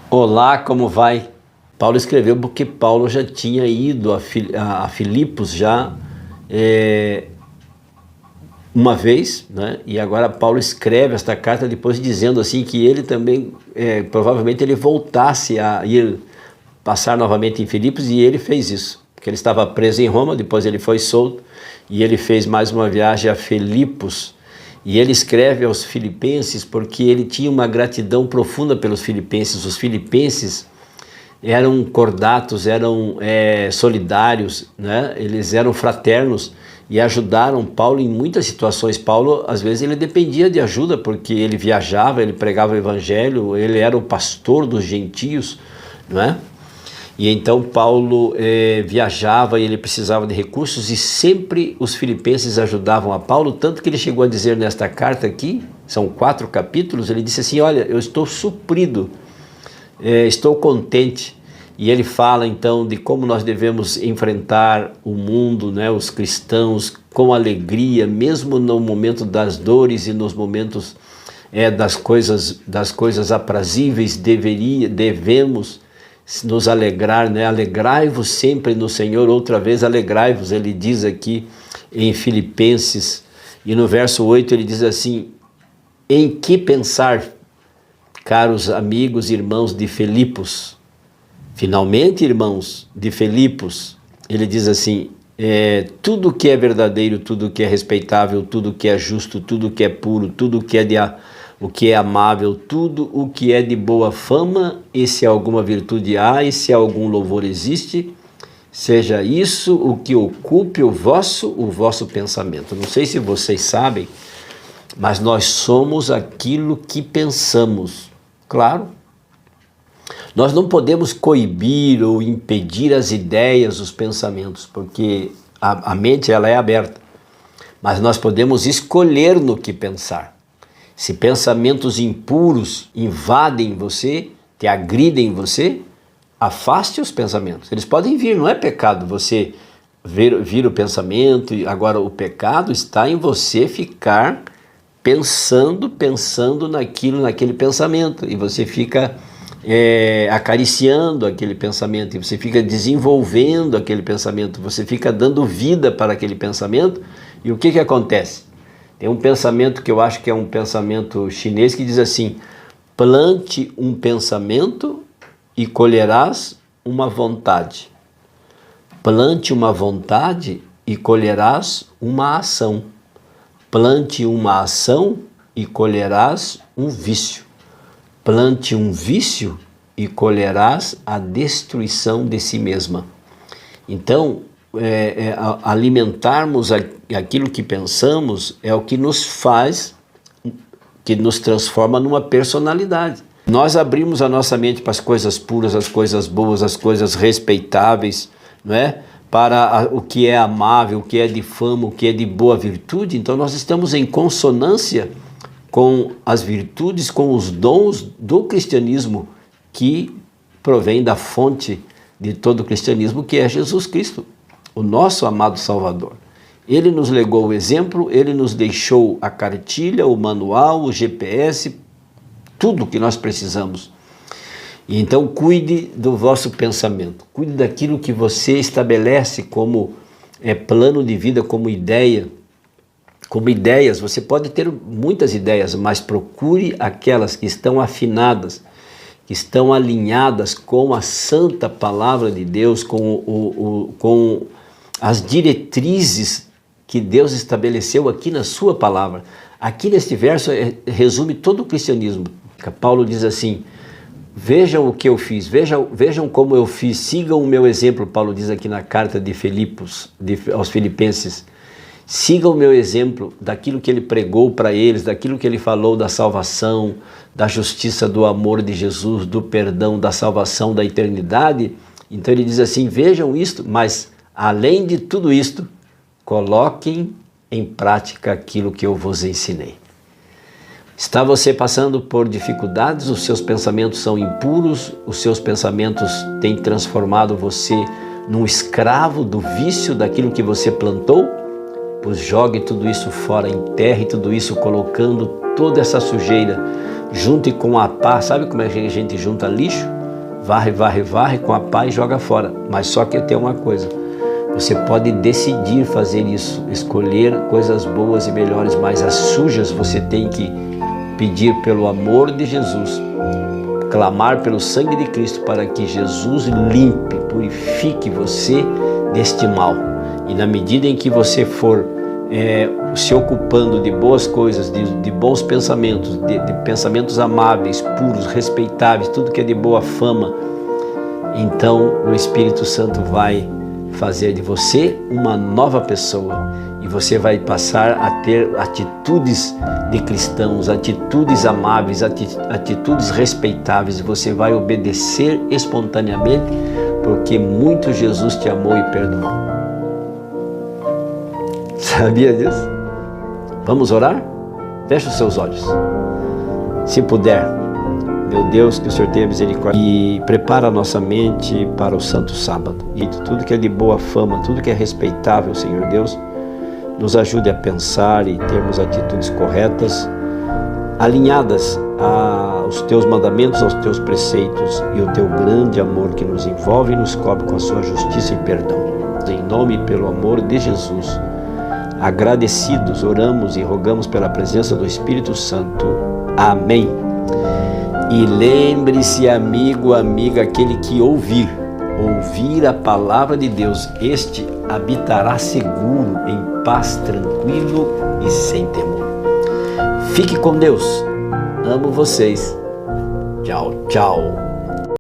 Olá, como vai? Paulo escreveu porque Paulo já tinha ido a Filipos já uma vez, né? E agora Paulo escreve esta carta depois dizendo assim que ele também, provavelmente ele voltasse a ir passar novamente em Filipos, e ele fez isso, porque ele estava preso em Roma, depois ele foi solto e ele fez mais uma viagem a Filipos. E ele escreve aos filipenses porque ele tinha uma gratidão profunda pelos filipenses. Os filipenses eram cordatos, eram solidários, né? Eles eram fraternos e ajudaram Paulo em muitas situações. Paulo, às vezes, ele dependia de ajuda porque ele viajava, ele pregava o evangelho, ele era o pastor dos gentios, não é? E então Paulo viajava e ele precisava de recursos, e sempre os filipenses ajudavam a Paulo, tanto que ele chegou a dizer nesta carta aqui, são 4 capítulos, ele disse assim: olha, eu estou suprido, estou contente. E ele fala então de como nós devemos enfrentar o mundo, né, os cristãos, com alegria, mesmo no momento das dores e nos momentos das coisas aprazíveis. Devemos nos alegrar, né? Alegrai-vos sempre no Senhor. Outra vez, alegrai-vos, ele diz aqui em Filipenses, e no verso 8 ele diz assim: em que pensar, caros amigos e irmãos de Filipos? Finalmente, irmãos de Filipos, ele diz assim: tudo que é verdadeiro, tudo que é respeitável, tudo que é justo, tudo que é puro, tudo que é o que é amável, tudo o que é de boa fama, e se alguma virtude há, e se algum louvor existe, seja isso o que ocupe o vosso pensamento. Não sei se vocês sabem, mas nós somos aquilo que pensamos. Claro, nós não podemos coibir ou impedir as ideias, os pensamentos, porque a mente ela é aberta, mas nós podemos escolher no que pensar. Se pensamentos impuros invadem você, te agridem você, afaste os pensamentos. Eles podem vir, não é pecado você vir o pensamento. Agora, o pecado está em você ficar pensando naquele pensamento, e você fica acariciando aquele pensamento, e você fica desenvolvendo aquele pensamento, você fica dando vida para aquele pensamento. E o que acontece? Tem um pensamento que eu acho que é um pensamento chinês que diz assim: plante um pensamento e colherás uma vontade. Plante uma vontade e colherás uma ação. Plante uma ação e colherás um vício. Plante um vício e colherás a destruição de si mesma. Então, alimentarmos aquilo que pensamos é o que nos faz, que nos transforma numa personalidade. Nós abrimos a nossa mente para as coisas puras, as coisas boas, as coisas respeitáveis, não é? Para o que é amável, o que é de fama, o que é de boa virtude. Então nós estamos em consonância com as virtudes, com os dons do cristianismo, que provém da fonte de todo o cristianismo, que é Jesus Cristo, o nosso amado Salvador. Ele nos legou o exemplo, ele nos deixou a cartilha, o manual, o GPS, tudo que nós precisamos. E então cuide do vosso pensamento, cuide daquilo que você estabelece como plano de vida, como ideia. Como ideias, você pode ter muitas ideias, mas procure aquelas que estão afinadas, que estão alinhadas com a santa palavra de Deus, com as diretrizes que Deus estabeleceu aqui na sua palavra. Aqui neste verso resume todo o cristianismo. Paulo diz assim: vejam o que eu fiz, vejam como eu fiz, sigam o meu exemplo. Paulo diz aqui na carta de Filipos, aos filipenses: sigam o meu exemplo daquilo que ele pregou para eles, daquilo que ele falou da salvação, da justiça, do amor de Jesus, do perdão, da salvação, da eternidade. Então ele diz assim: vejam isto, mas além de tudo isto, coloquem em prática aquilo que eu vos ensinei. Está você passando por dificuldades? Os seus pensamentos são impuros? Os seus pensamentos têm transformado você num escravo do vício daquilo que você plantou? Pois jogue tudo isso fora, enterre tudo isso, colocando toda essa sujeira, junte com a pá. Sabe como é que a gente junta lixo? Varre, varre, varre com a pá e joga fora. Mas só que tem uma coisa, você pode decidir fazer isso, escolher coisas boas e melhores, mas as sujas você tem que pedir pelo amor de Jesus, clamar pelo sangue de Cristo para que Jesus limpe, purifique você deste mal. E na medida em que você for se ocupando de boas coisas, de bons pensamentos, de pensamentos amáveis, puros, respeitáveis, tudo que é de boa fama, então o Espírito Santo vai fazer de você uma nova pessoa e você vai passar a ter atitudes de cristãos, atitudes amáveis, atitudes respeitáveis. Você vai obedecer espontaneamente porque muito Jesus te amou e perdoou. Sabia disso? Vamos orar? Feche os seus olhos. Se puder, meu Deus, que o Senhor tenha misericórdia e prepara a nossa mente para o Santo Sábado. E tudo que é de boa fama, tudo que é respeitável, Senhor Deus, nos ajude a pensar e termos atitudes corretas, alinhadas aos teus mandamentos, aos teus preceitos e o teu grande amor que nos envolve e nos cobre com a sua justiça e perdão. Em nome e pelo amor de Jesus, agradecidos, oramos e rogamos pela presença do Espírito Santo. Amém. E lembre-se, amigo, amiga, aquele que ouvir a palavra de Deus, este habitará seguro, em paz, tranquilo e sem temor. Fique com Deus. Amo vocês. Tchau, tchau.